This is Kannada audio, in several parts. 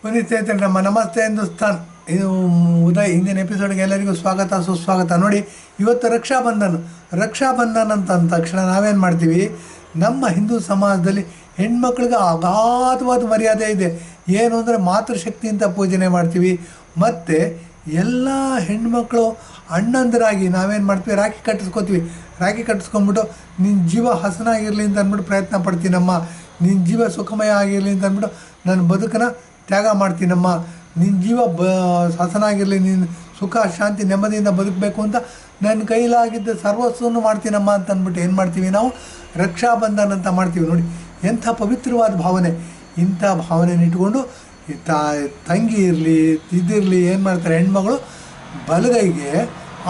ಪುನೀತ್ ಸ್ನೇಹಿತರೆ, ನಮ್ಮ ನಮಸ್ತೆ ಹಿಂದೂಸ್ತಾನ್ ಇದು ಉದಯ್ ಹಿಂದಿನ ಎಪಿಸೋಡ್ಗೆ ಎಲ್ಲರಿಗೂ ಸ್ವಾಗತ ಸುಸ್ವಾಗತ. ನೋಡಿ, ಇವತ್ತು ರಕ್ಷಾಬಂಧನ್ ಅಂತ ಅಂದ ತಕ್ಷಣ ನಾವೇನು ಮಾಡ್ತೀವಿ, ನಮ್ಮ ಹಿಂದೂ ಸಮಾಜದಲ್ಲಿ ಹೆಣ್ಮಕ್ಳಿಗೆ ಅಗಾಧವಾದ ಮರ್ಯಾದೆ ಇದೆ. ಏನು ಅಂದರೆ ಮಾತೃಶಕ್ತಿ ಅಂತ ಪೂಜನೆ ಮಾಡ್ತೀವಿ. ಮತ್ತು ಎಲ್ಲ ಹೆಣ್ಮಕ್ಳು ಅಣ್ಣಂದರಾಗಿ ನಾವೇನು ಮಾಡ್ತೀವಿ, ರಾಖಿ ಕಟ್ಟಿಸ್ಕೊತೀವಿ. ರಾಖಿ ಕಟ್ಟಿಸ್ಕೊಂಬಿಟ್ಟು ನಿನ್ನ ಜೀವ ಹಸನಾಗಿರಲಿ ಅಂತ ಅಂದ್ಬಿಟ್ಟು ಪ್ರಯತ್ನ ಪಡ್ತೀನಮ್ಮ, ನಿನ್ನ ಜೀವ ಸುಖಮಯ ಆಗಿರಲಿ ಅಂತ ಅಂದ್ಬಿಟ್ಟು ನನ್ನ ಬದುಕನ್ನು ತ್ಯಾಗ ಮಾಡ್ತೀನಮ್ಮ, ನಿನ್ನ ಜೀವ ಹಸನಾಗಿರಲಿ, ನಿನ್ನ ಸುಖ ಶಾಂತಿ ನೆಮ್ಮದಿಯಿಂದ ಬದುಕಬೇಕು ಅಂತ ನನ್ನ ಕೈಲಾಗಿದ್ದ ಸರ್ವಸ್ವವನ್ನು ಮಾಡ್ತೀನಮ್ಮ ಅಂತ ಅಂದ್ಬಿಟ್ಟು ಏನು ಮಾಡ್ತೀವಿ ನಾವು, ರಕ್ಷಾಬಂಧನ ಅಂತ ಮಾಡ್ತೀವಿ. ನೋಡಿ ಎಂಥ ಪವಿತ್ರವಾದ ಭಾವನೆ. ಇಂಥ ಭಾವನೆನ ಇಟ್ಕೊಂಡು ತಂಗಿ ಇರಲಿ ಇದಿರಲಿ ಏನು ಮಾಡ್ತಾರೆ, ಹೆಣ್ಮಗಳು ಬಲಗೈಗೆ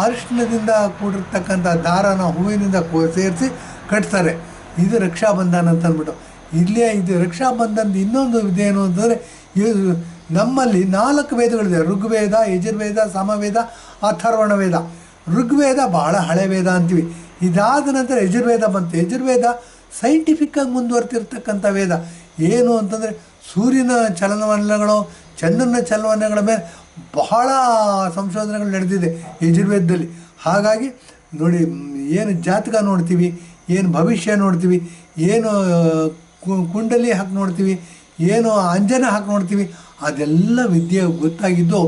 ಅರಿಶಿಣದಿಂದ ಕೂಡಿರ್ತಕ್ಕಂಥ ದಾರನ ಹೂವಿನಿಂದ ಸೇರಿಸಿ ಕಟ್ತಾರೆ. ಇದು ರಕ್ಷಾಬಂಧನ ಅಂತ ಅಂದ್ಬಿಟ್ಟು. ಇಲ್ಲೇ ಇದು ರಕ್ಷಾಬಂಧನದ ಇನ್ನೊಂದು ಇದೇನು ಅಂತಂದರೆ, ನಮ್ಮಲ್ಲಿ 4 ವೇದಗಳಿದೆ: ಋಗ್ವೇದ, ಯಜುರ್ವೇದ, ಸಾಮವೇದ, ಅಥರ್ವಣ ವೇದ. ಋಗ್ವೇದ ಭಾಳ ಹಳೆ ವೇದ ಅಂತೀವಿ. ಇದಾದ ನಂತರ ಯಜುರ್ವೇದ ಬಂತು. ಯಜುರ್ವೇದ ಸೈಂಟಿಫಿಕ್ಕಾಗಿ ಮುಂದುವರ್ತಿರ್ತಕ್ಕಂಥ ವೇದ. ಏನು ಅಂತಂದರೆ, ಸೂರ್ಯನ ಚಲನವಲನಗಳು, ಚಂದ್ರನ ಚಲನವಲನಗಳ ಮೇಲೆ ಬಹಳ ಸಂಶೋಧನೆಗಳು ನಡೆದಿದೆ ಯಜುರ್ವೇದದಲ್ಲಿ. ಹಾಗಾಗಿ ನೋಡಿ, ಏನು ಜಾತಕ ನೋಡ್ತೀವಿ, ಏನು ಭವಿಷ್ಯ ನೋಡ್ತೀವಿ, ಏನು ಕುಂಡಲಿ ಹಾಕಿ ನೋಡ್ತೀವಿ, ಏನು ಅಂಜನ ಹಾಕಿ ನೋಡ್ತೀವಿ, ಅದೆಲ್ಲ ವಿದ್ಯೆ ಗೊತ್ತಾಗಿದ್ದು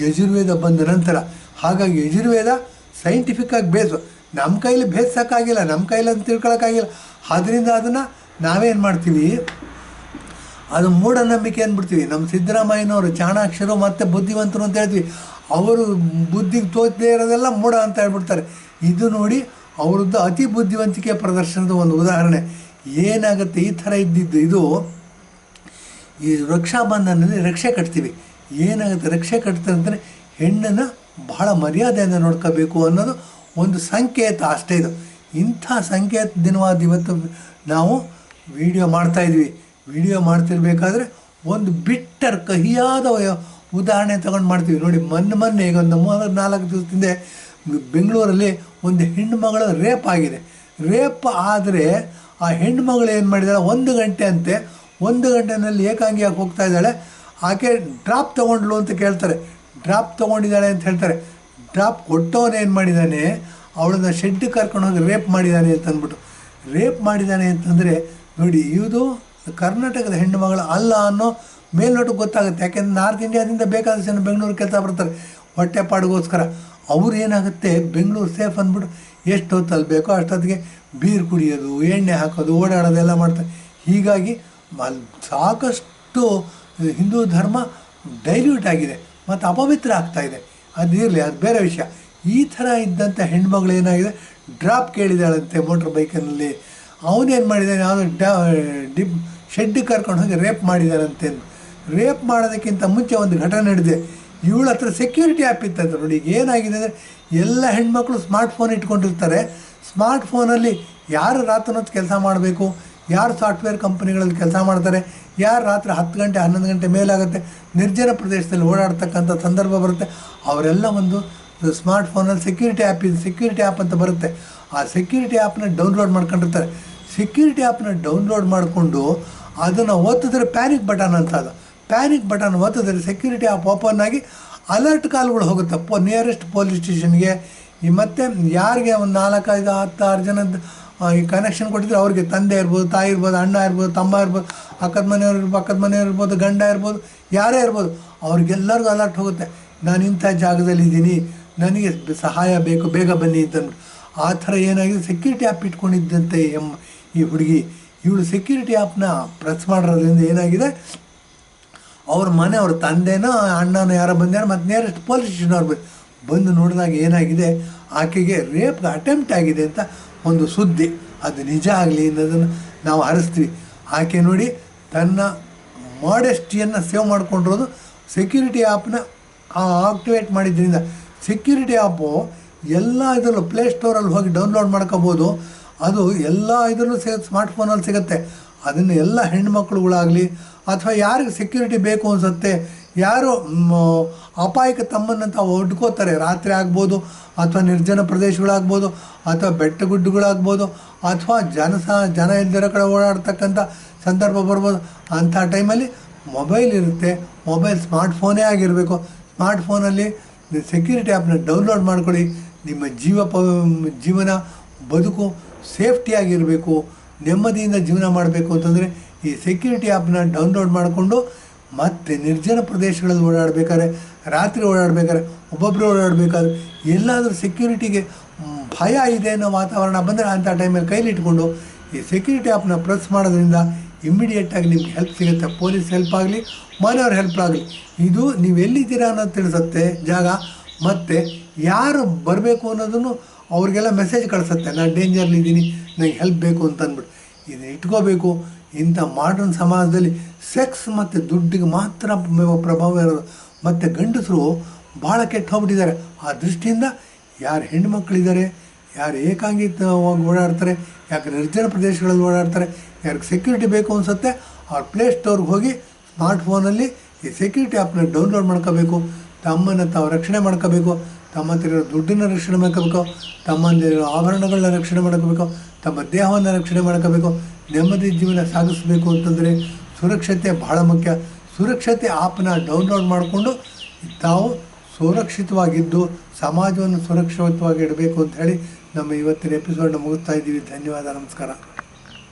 ಯಜುರ್ವೇದ ಬಂದ ನಂತರ. ಹಾಗಾಗಿ ಯಜುರ್ವೇದ ಸೈಂಟಿಫಿಕ್ಕಾಗಿ ಬೇಸು. ನಮ್ಮ ಕೈಲಿ ಬೇಯಿಸೋಕ್ಕಾಗಿಲ್ಲ, ನಮ್ಮ ಕೈಲಿ ಅಂತ ತಿಳ್ಕೊಳಕ್ಕಾಗಿಲ್ಲ. ಆದ್ದರಿಂದ ಅದನ್ನು ನಾವೇನು ಮಾಡ್ತೀವಿ, ಅದು ಮೂಢನಂಬಿಕೆ ಅಂದ್ಬಿಡ್ತೀವಿ. ನಮ್ಮ ಸಿದ್ದರಾಮಯ್ಯನವರು ಚಾಣಾಕ್ಷರು ಮತ್ತು ಬುದ್ಧಿವಂತರು ಅಂತ ಹೇಳ್ತೀವಿ. ಅವರು ಬುದ್ಧಿಗೆ ತೋಚದೇ ಇರೋದೆಲ್ಲ ಮೂಢ ಅಂತ ಹೇಳ್ಬಿಡ್ತಾರೆ. ಇದು ನೋಡಿ, ಅವ್ರದ್ದು ಅತಿ ಬುದ್ಧಿವಂತಿಕೆ ಪ್ರದರ್ಶನದ ಒಂದು ಉದಾಹರಣೆ. ಏನಾಗುತ್ತೆ, ಈ ಥರ ಇದ್ದಿದ್ದು ಇದು ಈ ರಕ್ಷಾಬಂಧನಲ್ಲಿ ರಕ್ಷೆ ಕಟ್ತೀವಿ. ಏನಾಗುತ್ತೆ, ರಕ್ಷೆ ಕಟ್ತಾರೆ ಅಂತಂದರೆ ಹೆಣ್ಣನ್ನು ಬಹಳ ಮರ್ಯಾದೆಯಿಂದ ನೋಡ್ಕೋಬೇಕು ಅನ್ನೋದು ಒಂದು ಸಂಕೇತ ಅಷ್ಟೇ. ಇದು ಇಂಥ ಸಂಕೇತ ದಿನವಾದ ಇವತ್ತು ನಾವು ವಿಡಿಯೋ ಮಾಡ್ತಾಯಿದ್ವಿ. ವಿಡಿಯೋ ಮಾಡ್ತಿರ್ಬೇಕಾದ್ರೆ ಒಂದು ಬಿಟ್ಟರ್ ಕಹಿಯಾದ ಉದಾಹರಣೆ ತಗೊಂಡು ಮಾಡ್ತೀವಿ. ನೋಡಿ, ಮೊನ್ನೆ ಈಗ ಒಂದು 3-4 ದಿವಸದಿಂದ ಬೆಂಗಳೂರಲ್ಲಿ ಒಂದು ಹೆಣ್ಣುಮಗಳ ರೇಪ್ ಆಗಿದೆ. ರೇಪ್ ಆದರೆ ಆ ಹೆಣ್ಣುಮಗಳು ಏನು ಮಾಡಿದಾಳೆ, 1 ಗಂಟೆ ಅಂತೆ, 1 ಗಂಟೆನಲ್ಲಿ ಏಕಾಂಗಿಯಾಗಿ ಹೋಗ್ತಾ ಇದ್ದಾಳೆ. ಆಕೆ ಡ್ರಾಪ್ ತೊಗೊಂಡ್ಲು ಅಂತ ಕೇಳ್ತಾರೆ. ಡ್ರಾಪ್ ತೊಗೊಂಡಿದ್ದಾಳೆ ಅಂತ ಹೇಳ್ತಾರೆ. ಡ್ರಾಪ್ ಕೊಟ್ಟವನು ಏನು ಮಾಡಿದ್ದಾನೆ, ಅವಳನ್ನ ಶೆಡ್ಗೆ ಕರ್ಕೊಂಡು ಹೋಗಿ ರೇಪ್ ಮಾಡಿದ್ದಾನೆ ಅಂತ ಅಂದ್ಬಿಟ್ಟು. ರೇಪ್ ಮಾಡಿದ್ದಾನೆ ಅಂತಂದರೆ ನೋಡಿ, ಇದು ಕರ್ನಾಟಕದ ಹೆಣ್ಣು ಮಗಳು ಅಲ್ಲ ಅನ್ನೋ ಮೇಲ್ನೋಟಕ್ಕೆ ಗೊತ್ತಾಗುತ್ತೆ. ಯಾಕೆಂದರೆ ನಾರ್ತ್ ಇಂಡಿಯಾದಿಂದ ಬೇಕಾದಷ್ಟು ಜನ ಬೆಂಗಳೂರು ಕೆಲಸ ಬರ್ತಾರೆ ಹೊಟ್ಟೆಪಾಡಿಗೋಸ್ಕರ. ಅವ್ರು ಏನಾಗುತ್ತೆ, ಬೆಂಗಳೂರು ಸೇಫ್ ಅಂದ್ಬಿಟ್ಟು ಎಷ್ಟು ಹೊತ್ತಲ್ಲಿ ಬೇಕೋ ಅಷ್ಟೊತ್ತಿಗೆ ಬೀರು ಕುಡಿಯೋದು, ಎಣ್ಣೆ ಹಾಕೋದು, ಓಡಾಡೋದೆಲ್ಲ ಮಾಡ್ತಾರೆ. ಹೀಗಾಗಿ ಸಾಕಷ್ಟು ಹಿಂದೂ ಧರ್ಮ ಡೈಲ್ಯೂಟ್ ಆಗಿದೆ ಮತ್ತು ಅಪವಿತ್ರ ಆಗ್ತಾಯಿದೆ. ಅದು ಇರಲಿ, ಅದು ಬೇರೆ ವಿಷಯ. ಈ ಥರ ಇದ್ದಂಥ ಹೆಣ್ಮಗಳು ಏನಾಗಿದೆ, ಡ್ರಾಪ್ ಕೇಳಿದಾಳಂತೆ ಮೋಟ್ರ್ ಬೈಕಿನಲ್ಲಿ. ಅವನೇನು ಮಾಡಿದ್ದಾನೆ, ಅವನು ಶೆಡ್ಡಿಗೆ ಕರ್ಕೊಂಡು ಹೋಗಿ ರೇಪ್ ಮಾಡಿದ್ದಾನಂತೆ. ರೇಪ್ ಮಾಡೋದಕ್ಕಿಂತ ಮುಂಚೆ ಒಂದು ಘಟನೆ ನಡೆದಿದೆ. ಇವಳ ಹತ್ರ ಸೆಕ್ಯೂರಿಟಿ ಆ್ಯಪ್ ಇತ್ತಂತೆ. ನೋಡಿ, ಈಗ ಏನಾಗಿದೆ ಅಂದರೆ, ಎಲ್ಲ ಹೆಣ್ಮಕ್ಳು ಸ್ಮಾರ್ಟ್ಫೋನ್ ಇಟ್ಕೊಂಡಿರ್ತಾರೆ. ಸ್ಮಾರ್ಟ್ಫೋನಲ್ಲಿ ಯಾರು ರಾತ್ರಿ ಹೊತ್ತು ಕೆಲಸ ಮಾಡಬೇಕು, ಯಾರು ಸಾಫ್ಟ್ವೇರ್ ಕಂಪ್ನಿಗಳಲ್ಲಿ ಕೆಲಸ ಮಾಡ್ತಾರೆ, ಯಾರು ರಾತ್ರಿ 10 ಗಂಟೆ 11 ಗಂಟೆ ಮೇಲಾಗುತ್ತೆ ನಿರ್ಜನ ಪ್ರದೇಶದಲ್ಲಿ ಓಡಾಡ್ತಕ್ಕಂಥ ಸಂದರ್ಭ ಬರುತ್ತೆ, ಅವರೆಲ್ಲ ಒಂದು ಸ್ಮಾರ್ಟ್ಫೋನಲ್ಲಿ ಸೆಕ್ಯೂರಿಟಿ ಆ್ಯಪ್ ಇದೆ, ಸೆಕ್ಯೂರಿಟಿ ಆ್ಯಪ್ ಅಂತ ಬರುತ್ತೆ. ಆ ಸೆಕ್ಯೂರಿಟಿ ಆ್ಯಪ್ನ ಡೌನ್ಲೋಡ್ ಮಾಡ್ಕೊಂಡಿರ್ತಾರೆ. ಸೆಕ್ಯೂರಿಟಿ ಆ್ಯಪ್ನ ಡೌನ್ಲೋಡ್ ಮಾಡಿಕೊಂಡು ಅದನ್ನು ಒತ್ತಿದ್ರೆ ಪ್ಯಾನಿಕ್ ಬಟನ್ ಅಂತ, ಅದು ಪ್ಯಾನಿಕ್ ಬಟನ್ ಒತ್ತಿದ್ರೆ ಸೆಕ್ಯೂರಿಟಿ ಆ್ಯಪ್ ಓಪನ್ ಆಗಿ ಅಲರ್ಟ್ ಕಾಲ್ಗಳು ಹೋಗುತ್ತೆ ನಿಯರೆಸ್ಟ್ ಪೊಲೀಸ್ ಸ್ಟೇಷನ್ಗೆ. ಮತ್ತು ಯಾರಿಗೆ ಒಂದು 4, 5, 10, 6 ಜನದ ಈ ಕನೆಕ್ಷನ್ ಕೊಟ್ಟಿದ್ರೆ ಅವ್ರಿಗೆ ತಂದೆ ಇರ್ಬೋದು, ತಾಯಿ ಇರ್ಬೋದು, ಅಣ್ಣ ಇರ್ಬೋದು, ತಮ್ಮ ಇರ್ಬೋದು, ಅಕ್ಕದ ಮನೆಯವ್ರು ಇರ್ಬೋದು, ಗಂಡ ಇರ್ಬೋದು, ಯಾರೇ ಇರ್ಬೋದು, ಅವ್ರಿಗೆಲ್ಲರಿಗೂ ಅಲರ್ಟ್ ಹೋಗುತ್ತೆ, ನಾನು ಇಂಥ ಜಾಗದಲ್ಲಿದ್ದೀನಿ, ನನಗೆ ಸಹಾಯ ಬೇಕು, ಬೇಗ ಬನ್ನಿ ಅಂತಂದ್ಬಿಟ್ಟು. ಆ ಥರ ಏನಾಗಿದೆ, ಸೆಕ್ಯೂರಿಟಿ ಆ್ಯಪ್ ಇಟ್ಕೊಂಡಿದ್ದಂತೆ ಈ ಹುಡುಗಿ. ಇವಳು ಸೆಕ್ಯೂರಿಟಿ ಆ್ಯಪ್ನ ಪ್ರೆಸ್ ಮಾಡೋದ್ರಿಂದ ಏನಾಗಿದೆ, ಅವ್ರ ತಂದೆನೋ ಅಣ್ಣನೋ ಯಾರೋ ಬಂದ್ಯಾರ, ಮತ್ತು ನಿಯರೆಸ್ಟ್ ಪೊಲೀಸ್ ಸ್ಟೇಷನ್ ಅವ್ರು ಬಂದು ನೋಡಿದಾಗ ಏನಾಗಿದೆ, ಆಕೆಗೆ ರೇಪ್ಗೆ ಅಟೆಂಪ್ಟ್ ಆಗಿದೆ ಅಂತ ಒಂದು ಸುದ್ದಿ. ಅದು ನಿಜ ಆಗಲಿ ಅನ್ನೋದನ್ನು ನಾವು ಹರಿಸ್ತೀವಿ. ಆಕೆ ನೋಡಿ, ತನ್ನ ಮಾಡೆಸ್ಟಿಯನ್ನು ಸೇವ್ ಮಾಡ್ಕೊಂಡಿರೋದು ಸೆಕ್ಯೂರಿಟಿ ಆ್ಯಪ್ನ ಆಕ್ಟಿವೇಟ್ ಮಾಡಿದ್ರಿಂದ. ಸೆಕ್ಯೂರಿಟಿ ಆ್ಯಪು ಎಲ್ಲ ಇದರಲ್ಲೂ ಪ್ಲೇಸ್ಟೋರಲ್ಲಿ ಹೋಗಿ ಡೌನ್ಲೋಡ್ ಮಾಡ್ಕೋಬೋದು. ಅದು ಎಲ್ಲ ಇದರಲ್ಲೂ ಸ್ಮಾರ್ಟ್ಫೋನಲ್ಲಿ ಸಿಗುತ್ತೆ. ಅದನ್ನು ಎಲ್ಲ ಹೆಣ್ಮಕ್ಳುಗಳಾಗಲಿ ಅಥವಾ ಯಾರಿಗೆ ಸೆಕ್ಯೂರಿಟಿ ಬೇಕು ಅನಿಸುತ್ತೆ, ಯಾರು ಅಪಾಯಕ್ಕೆ ತಮ್ಮನ್ನು ತಾವು ಒಡ್ಕೋತಾರೆ, ರಾತ್ರಿ ಆಗ್ಬೋದು, ಅಥವಾ ನಿರ್ಜನ ಪ್ರದೇಶಗಳಾಗ್ಬೋದು, ಅಥವಾ ಬೆಟ್ಟಗುಡ್ಡಗಳಾಗ್ಬೋದು, ಅಥವಾ ಜನ ಇಲ್ದಿರೋ ಕಡೆ ಓಡಾಡ್ತಕ್ಕಂಥ ಸಂದರ್ಭ ಬರ್ಬೋದು. ಅಂಥ ಟೈಮಲ್ಲಿ ಮೊಬೈಲ್ ಇರುತ್ತೆ, ಮೊಬೈಲ್ ಸ್ಮಾರ್ಟ್ಫೋನೇ ಆಗಿರಬೇಕು. ಸ್ಮಾರ್ಟ್ಫೋನಲ್ಲಿ ಸೆಕ್ಯೂರಿಟಿ ಆ್ಯಪ್ನ ಡೌನ್ಲೋಡ್ ಮಾಡ್ಕೊಳ್ಳಿ. ನಿಮ್ಮ ಜೀವನ ಬದುಕು ಸೇಫ್ಟಿಯಾಗಿರಬೇಕು, ನೆಮ್ಮದಿಯಿಂದ ಜೀವನ ಮಾಡಬೇಕು ಅಂತಂದರೆ ಈ ಸೆಕ್ಯೂರಿಟಿ ಆ್ಯಪ್ನ ಡೌನ್ಲೋಡ್ ಮಾಡಿಕೊಂಡು ಮತ್ತು ನಿರ್ಜನ ಪ್ರದೇಶಗಳಲ್ಲಿ ಓಡಾಡಬೇಕಾದ್ರೆ, ರಾತ್ರಿ ಓಡಾಡಬೇಕಾದ್ರೆ, ಒಬ್ಬೊಬ್ಬರು ಓಡಾಡಬೇಕಾದ್ರೆ, ಎಲ್ಲಾದರೂ ಸೆಕ್ಯೂರಿಟಿಗೆ ಭಯ ಇದೆ ಅನ್ನೋ ವಾತಾವರಣ ಬಂದರೆ ಅಂಥ ಟೈಮಲ್ಲಿ ಕೈಲಿಟ್ಕೊಂಡು ಈ ಸೆಕ್ಯೂರಿಟಿ ಆ್ಯಪ್ನ ಪ್ರೆಸ್ ಮಾಡೋದ್ರಿಂದ ಇಮ್ಮಿಡಿಯೇಟಾಗಿ ನಿಮ್ಗೆ ಹೆಲ್ಪ್ ಸಿಗುತ್ತೆ. ಪೊಲೀಸ್ ಹೆಲ್ಪ್ ಆಗಲಿ, ಮನೆಯವ್ರ ಹೆಲ್ಪ್ ಆಗಲಿ, ಇದು ನೀವು ಎಲ್ಲಿದ್ದೀರಾ ಅನ್ನೋದು ತಿಳಿಸುತ್ತೆ ಜಾಗ. ಮತ್ತು ಯಾರು ಬರಬೇಕು ಅನ್ನೋದನ್ನು ಅವ್ರಿಗೆಲ್ಲ ಮೆಸೇಜ್ ಕಳಿಸುತ್ತೆ, ನಾನು ಡೇಂಜರ್ಲಿದ್ದೀನಿ, ನನಗೆ ಹೆಲ್ಪ್ ಬೇಕು ಅಂತಂದ್ಬಿಟ್ಟು. ಇದನ್ನು ಇಟ್ಕೋಬೇಕು. ಇಂಥ ಮಾಡರ್ನ್ ಸಮಾಜದಲ್ಲಿ ಸೆಕ್ಸ್ ಮತ್ತು ದುಡ್ಡಿಗೆ ಮಾತ್ರ ಪ್ರಭಾವ ಇರೋದು. ಮತ್ತು ಗಂಡಸರು ಭಾಳ ಕೆಟ್ಟು ಹೋಗ್ಬಿಟ್ಟಿದ್ದಾರೆ. ಆ ದೃಷ್ಟಿಯಿಂದ ಯಾರು ಹೆಣ್ಣುಮಕ್ಕಳಿದ್ದಾರೆ, ಯಾರು ಏಕಾಂಗಿತವಾಗಿ ಓಡಾಡ್ತಾರೆ, ಯಾಕೆ ನಿರ್ಜನ ಪ್ರದೇಶಗಳಲ್ಲಿ ಓಡಾಡ್ತಾರೆ, ಯಾರಿಗೆ ಸೆಕ್ಯೂರಿಟಿ ಬೇಕು ಅನಿಸುತ್ತೆ, ಅವ್ರ ಪ್ಲೇಸ್ಟೋರ್ಗೆ ಹೋಗಿ ಸ್ಮಾರ್ಟ್ಫೋನಲ್ಲಿ ಈ ಸೆಕ್ಯೂರಿಟಿ ಆ್ಯಪ್ನ ಡೌನ್ಲೋಡ್ ಮಾಡ್ಕೋಬೇಕು. ತಮ್ಮನ್ನು ತಾವು ರಕ್ಷಣೆ ಮಾಡ್ಕೋಬೇಕು, ತಮ್ಮ ಹತ್ರ ಇರೋ ದುಡ್ಡನ್ನು ರಕ್ಷಣೆ ಮಾಡ್ಕೋಬೇಕು, ತಮ್ಮಲ್ಲಿರೋ ಆಭರಣಗಳನ್ನ ರಕ್ಷಣೆ ಮಾಡ್ಕೋಬೇಕು, ತಮ್ಮ ದೇಹವನ್ನು ರಕ್ಷಣೆ ಮಾಡ್ಕೋಬೇಕು. ನೆಮ್ಮದಿ ಜೀವನ ಸಾಗಿಸಬೇಕು ಅಂತಂದರೆ ಸುರಕ್ಷತೆ ಬಹಳ ಮುಖ್ಯ. ಸುರಕ್ಷತೆ ಆ್ಯಪ್ನ ಡೌನ್ಲೋಡ್ ಮಾಡಿಕೊಂಡು ತಾವು ಸುರಕ್ಷಿತವಾಗಿದ್ದು ಸಮಾಜವನ್ನು ಸುರಕ್ಷಿತವಾಗಿ ಇಡಬೇಕು ಅಂತ ಹೇಳಿ ನಮ್ಮ ಇವತ್ತಿನ ಎಪಿಸೋಡ್ನ ಮುಗಿಸ್ತಾ ಇದ್ದೀವಿ. ಧನ್ಯವಾದ, ನಮಸ್ಕಾರ.